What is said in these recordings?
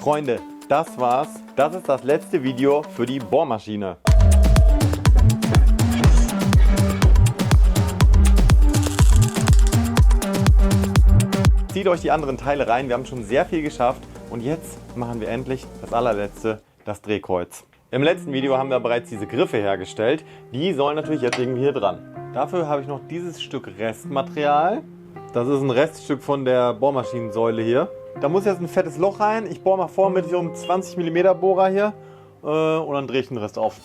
Freunde, das war's. Das ist das letzte Video für die Bohrmaschine. Zieht euch die anderen Teile rein, wir haben schon sehr viel geschafft und jetzt machen wir endlich das allerletzte, das Drehkreuz. Im letzten Video haben wir bereits diese Griffe hergestellt, die sollen natürlich jetzt irgendwie hier dran. Dafür habe ich noch dieses Stück Restmaterial, das ist ein Reststück von der Bohrmaschinensäule hier. Da muss jetzt ein fettes Loch rein, ich bohre mal vor mit so einem 20 mm Bohrer hier und dann drehe ich den Rest auf.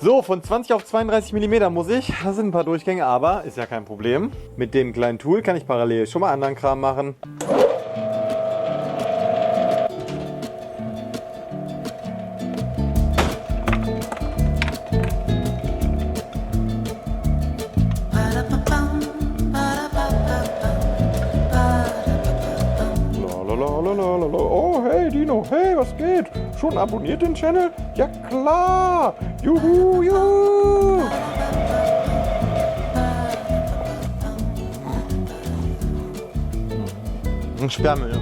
So, von 20 auf 32 mm muss ich. Das sind ein paar Durchgänge, aber ist ja kein Problem. Mit dem kleinen Tool kann ich parallel schon mal anderen Kram machen. Oh, hey Dino, hey, was geht? Schon abonniert den Channel? Ja klar! Juhu, juhu! Ein Sperrmüll.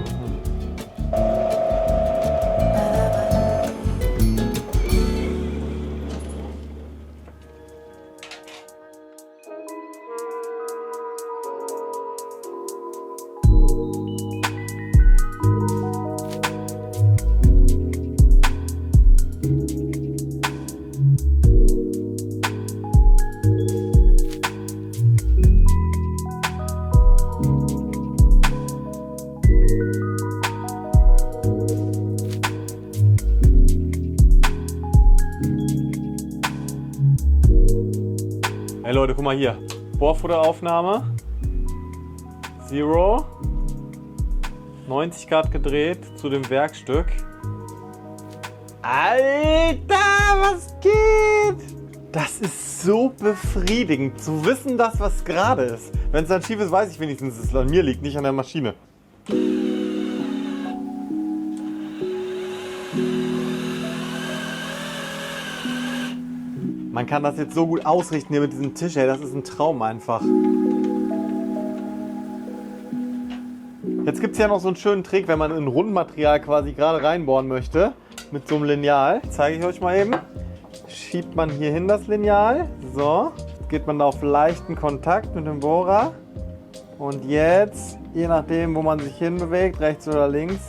Hey Leute, guck mal hier. Bohrfutteraufnahme. Zero. 90 Grad gedreht zu dem Werkstück. Alter, was geht? Das ist so befriedigend zu wissen, dass was gerade ist. Wenn es dann schief ist, weiß ich wenigstens, dass es an mir liegt, nicht an der Maschine. Man kann das jetzt so gut ausrichten hier mit diesem Tisch, ey, das ist ein Traum einfach. Jetzt gibt es ja noch so einen schönen Trick, wenn man in Rundmaterial quasi gerade reinbohren möchte, mit so einem Lineal. Zeige ich euch mal eben. Schiebt man hier hin das Lineal, so. Jetzt geht man da auf leichten Kontakt mit dem Bohrer. Und jetzt, je nachdem wo man sich hinbewegt, rechts oder links,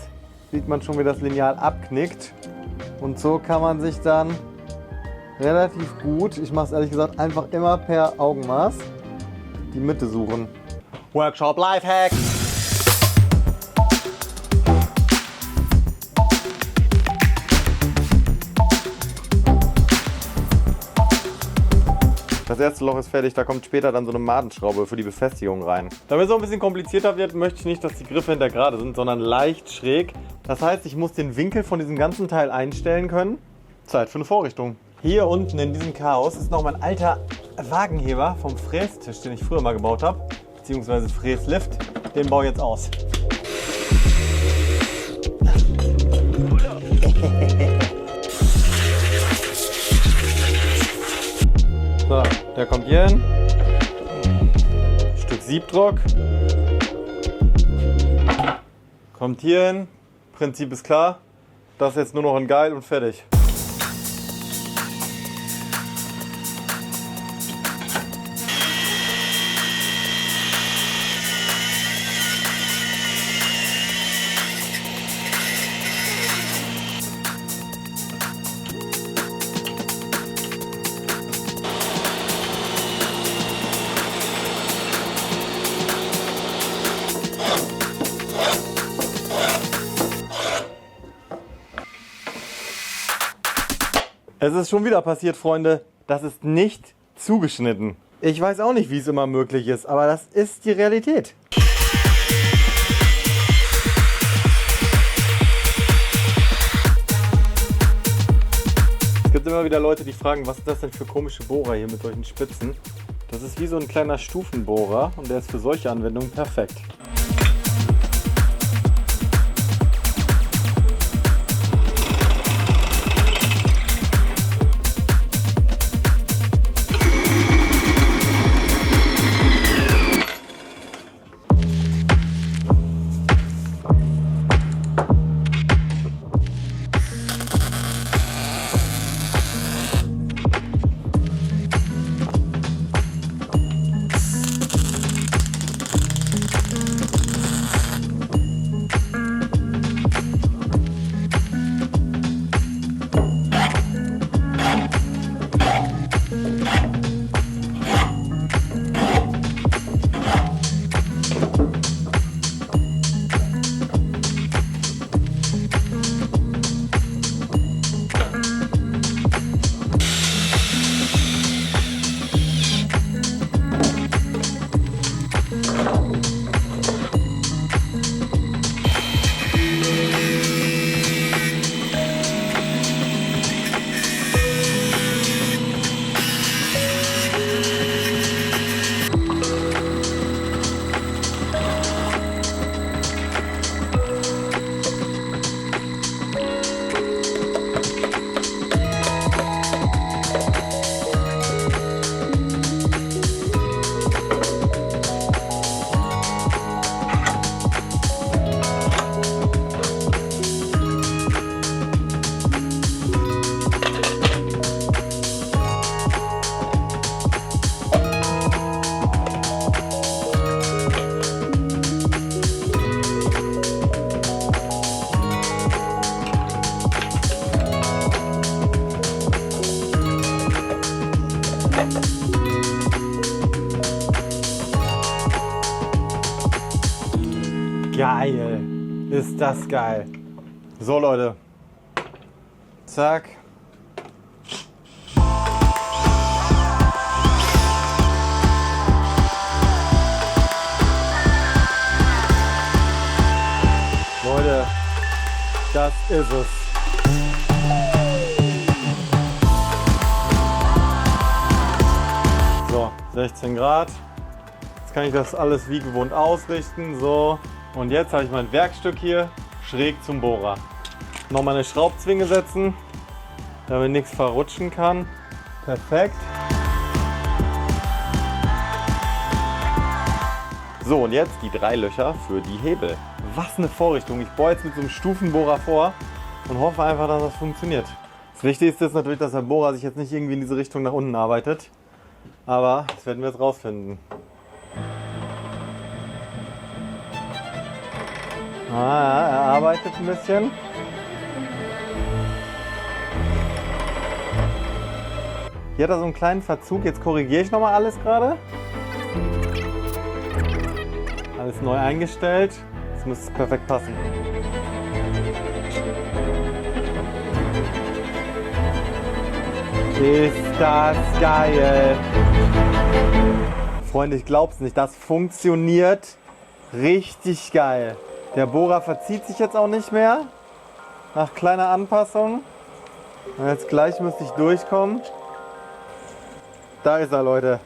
sieht man schon wie das Lineal abknickt. Und so kann man sich dann relativ gut, ich mache es ehrlich gesagt einfach immer per Augenmaß, die Mitte suchen. Workshop Lifehack! Das erste Loch ist fertig, da kommt später dann so eine Madenschraube für die Befestigung rein. Damit es so ein bisschen komplizierter wird, möchte ich nicht, dass die Griffe hinter gerade sind, sondern leicht schräg. Das heißt, ich muss den Winkel von diesem ganzen Teil einstellen können. Zeit für eine Vorrichtung. Hier unten in diesem Chaos ist noch mein alter Wagenheber vom Frästisch, den ich früher mal gebaut habe, beziehungsweise Fräslift. Den baue ich jetzt aus. So, der kommt hier hin. Stück Siebdruck. Kommt hier hin. Prinzip ist klar. Das ist jetzt nur noch ein Geil und fertig. Es ist schon wieder passiert, Freunde. Das ist nicht zugeschnitten. Ich weiß auch nicht, wie es immer möglich ist, aber das ist die Realität. Es gibt gibt immer wieder Leute, die fragen, was ist das denn für komische Bohrer hier mit solchen Spitzen? Das ist wie so ein kleiner Stufenbohrer und der ist für solche Anwendungen perfekt. Geil. Ist das geil. So Leute. Zack. Leute, das ist es. So, 16 Grad. Jetzt kann ich das alles wie gewohnt ausrichten. So. Und jetzt habe ich mein Werkstück hier schräg zum Bohrer. Nochmal eine Schraubzwinge setzen, damit nichts verrutschen kann. Perfekt. So, und jetzt die 3 Löcher für die Hebel. Was eine Vorrichtung. Ich bohre jetzt mit so einem Stufenbohrer vor und hoffe einfach, dass das funktioniert. Das Wichtigste ist natürlich, dass der Bohrer sich jetzt nicht irgendwie in diese Richtung nach unten arbeitet. Aber das werden wir jetzt rausfinden. Ah, er arbeitet ein bisschen. Hier hat er so einen kleinen Verzug. Jetzt korrigiere ich nochmal alles gerade. Alles neu eingestellt. Jetzt muss es perfekt passen. Ist das geil. Freunde, ich glaub's nicht. Das funktioniert richtig geil. Der Bohrer verzieht sich jetzt auch nicht mehr. Nach kleiner Anpassung. Und jetzt gleich müsste ich durchkommen. Da ist er, Leute.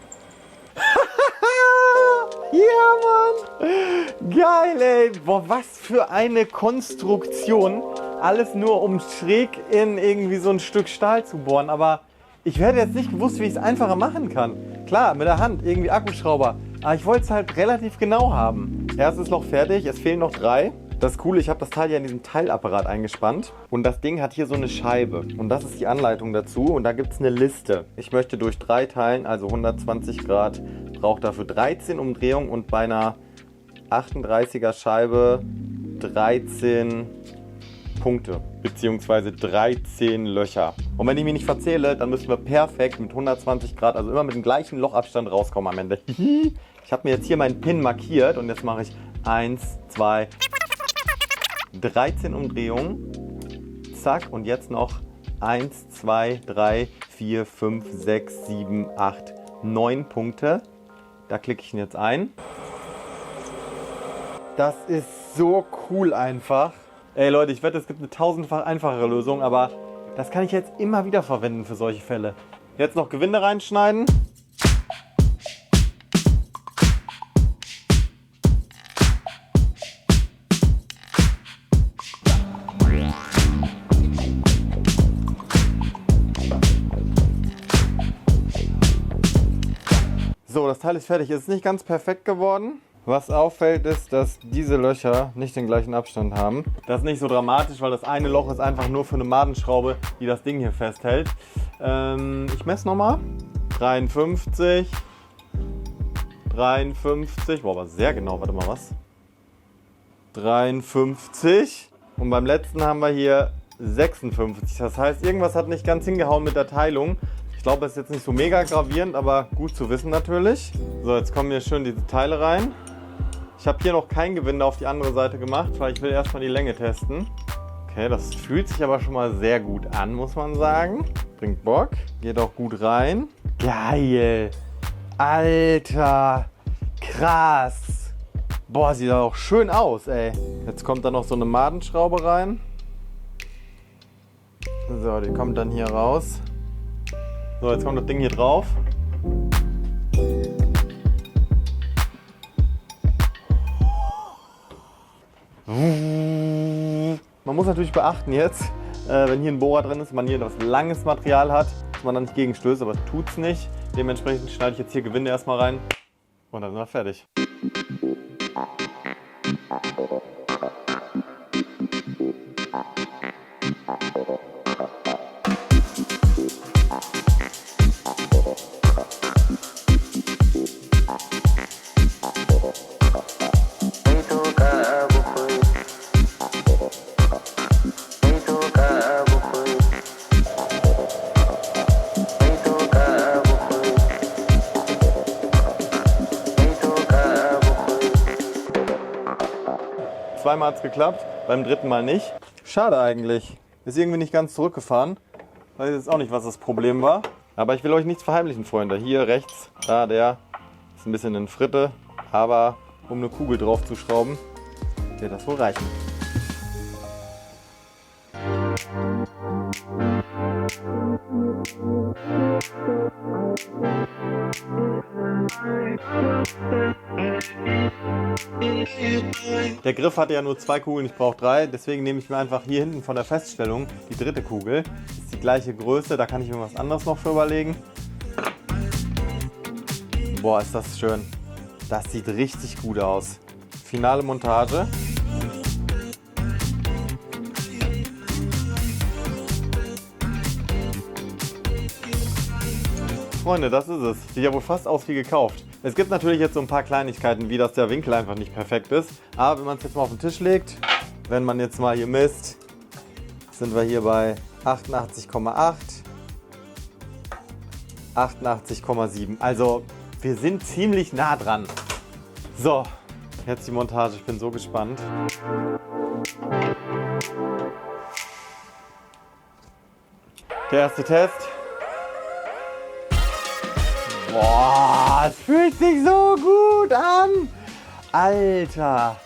Ja, Mann. Geil, ey. Boah, was für eine Konstruktion. Alles nur, um schräg in irgendwie so ein Stück Stahl zu bohren. Aber ich hätte jetzt nicht gewusst, wie ich es einfacher machen kann. Klar, mit der Hand, irgendwie Akkuschrauber. Aber ich wollte es halt relativ genau haben. Erstes Loch fertig, es fehlen noch 3. Das Coole, ich habe das Teil ja in diesem Teilapparat eingespannt. Und das Ding hat hier so eine Scheibe. Und das ist die Anleitung dazu. Und da gibt es eine Liste. Ich möchte durch 3 teilen, also 120 Grad, brauche dafür 13 Umdrehungen. Und bei einer 38er Scheibe 13 Punkte, beziehungsweise 13 Löcher. Und wenn ich mich nicht verzähle, dann müssen wir perfekt mit 120 Grad, also immer mit dem gleichen Lochabstand rauskommen am Ende. Ich habe mir jetzt hier meinen Pin markiert und jetzt mache ich 1, 2, 13 Umdrehungen. Zack, und jetzt noch 1, 2, 3, 4, 5, 6, 7, 8, 9 Punkte. Da klicke ich ihn jetzt ein. Das ist so cool einfach. Ey Leute, ich wette, es gibt eine tausendfach einfachere Lösung, aber Das kann ich jetzt immer wieder verwenden für solche Fälle. Jetzt noch Gewinde reinschneiden. So, das Teil ist fertig. Es ist nicht ganz perfekt geworden. Was auffällt ist, dass diese Löcher nicht den gleichen Abstand haben. Das ist nicht so dramatisch, weil das eine Loch ist einfach nur für eine Madenschraube, die das Ding hier festhält. Ich messe nochmal. 53. Boah, aber sehr genau. Warte mal, was? 53. Und beim letzten haben wir hier 56. Das heißt, irgendwas hat nicht ganz hingehauen mit der Teilung. Ich glaube, es ist jetzt nicht so mega gravierend, aber gut zu wissen natürlich. So, jetzt kommen hier schön diese Teile rein. Ich habe hier noch kein Gewinde auf die andere Seite gemacht, weil ich will erstmal die Länge testen. Okay, das fühlt sich aber schon mal sehr gut an, muss man sagen. Bringt Bock, geht auch gut rein. Geil! Alter! Krass! Boah, sieht auch schön aus, ey. Jetzt kommt da noch so eine Madenschraube rein. So, die kommt dann hier raus. So, jetzt kommt das Ding hier drauf. Man muss natürlich beachten jetzt, wenn hier ein Bohrer drin ist, man hier etwas langes Material hat, dass man dann nicht gegenstößt, aber das tut's nicht. Dementsprechend schneide ich jetzt hier Gewinde erstmal rein und dann sind wir fertig. Zweimal hat es geklappt, beim dritten Mal nicht. Schade eigentlich. Ist irgendwie nicht ganz zurückgefahren. Weiß jetzt auch nicht, was das Problem war. Aber ich will euch nichts verheimlichen, Freunde. Hier rechts, da der ist ein bisschen in Fritte. Aber um eine Kugel drauf zu schrauben, wird das wohl reichen. Der Griff hatte ja nur 2 Kugeln, ich brauche 3, deswegen nehme ich mir einfach hier hinten von der Feststellung die dritte Kugel. Das ist die gleiche Größe, da kann ich mir was anderes noch für überlegen. Boah, ist das schön. Das sieht richtig gut aus. Finale Montage. Freunde, das ist es. Sieht ja wohl fast aus wie gekauft. Es gibt natürlich jetzt so ein paar Kleinigkeiten, wie dass der Winkel einfach nicht perfekt ist. Aber wenn man es jetzt mal auf den Tisch legt, wenn man jetzt mal hier misst, sind wir hier bei 88,8, 88,7. Also wir sind ziemlich nah dran. So, jetzt die Montage. Ich bin so gespannt. Der erste Test. Boah, es fühlt sich so gut an. Alter.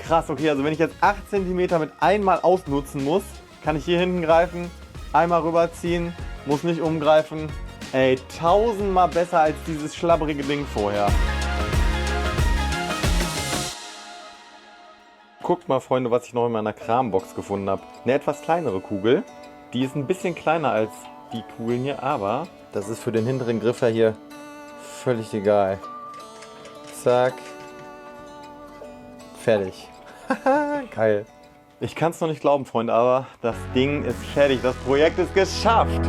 Krass, okay, also wenn ich jetzt 8 cm mit einmal ausnutzen muss, kann ich hier hinten greifen, einmal rüberziehen, muss nicht umgreifen. Ey, 1000-mal besser als dieses schlabbrige Ding vorher. Guckt mal, Freunde, was ich noch in meiner Krambox gefunden habe. Eine etwas kleinere Kugel. Die ist ein bisschen kleiner als die Kugeln hier, aber das ist für den hinteren Griffer hier völlig egal. Zack. Fertig. Geil. Ich kann es noch nicht glauben, Freunde, aber das Ding ist fertig. Das Projekt ist geschafft.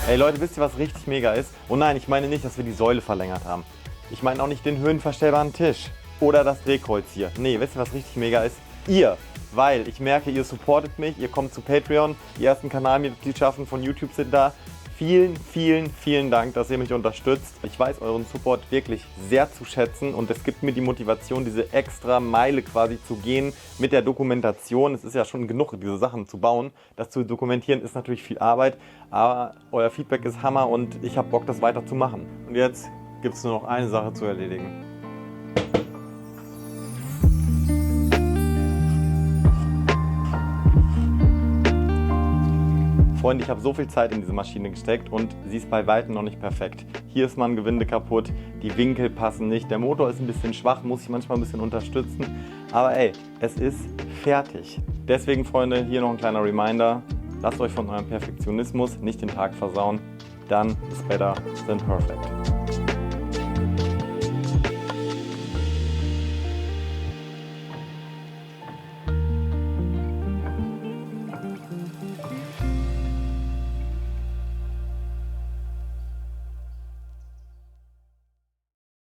Ey Leute, wisst ihr, was richtig mega ist? Oh nein, ich meine nicht, dass wir die Säule verlängert haben. Ich meine auch nicht den höhenverstellbaren Tisch. Oder das Drehkreuz hier. Nee, wisst ihr, was richtig mega ist? Ihr. Weil ich merke, ihr supportet mich, ihr kommt zu Patreon, die ersten Kanalmitgliedschaften von YouTube sind da. vielen, vielen, vielen Dank, dass ihr mich unterstützt. Ich weiß euren Support wirklich sehr zu schätzen und es gibt mir die Motivation, diese extra Meile quasi zu gehen mit der Dokumentation. Es ist ja schon genug, diese Sachen zu bauen. Das zu dokumentieren ist natürlich viel Arbeit, aber euer Feedback ist Hammer und ich habe Bock, das weiter zu machen. Und jetzt gibt es nur noch eine Sache zu erledigen. Freunde, ich habe so viel Zeit in diese Maschine gesteckt und sie ist bei weitem noch nicht perfekt. Hier ist mal ein Gewinde kaputt, die Winkel passen nicht, der Motor ist ein bisschen schwach, muss ich manchmal ein bisschen unterstützen. Aber ey, es ist fertig. Deswegen, Freunde, hier noch ein kleiner Reminder. Lasst euch von eurem Perfektionismus nicht den Tag versauen. Done is better than perfect.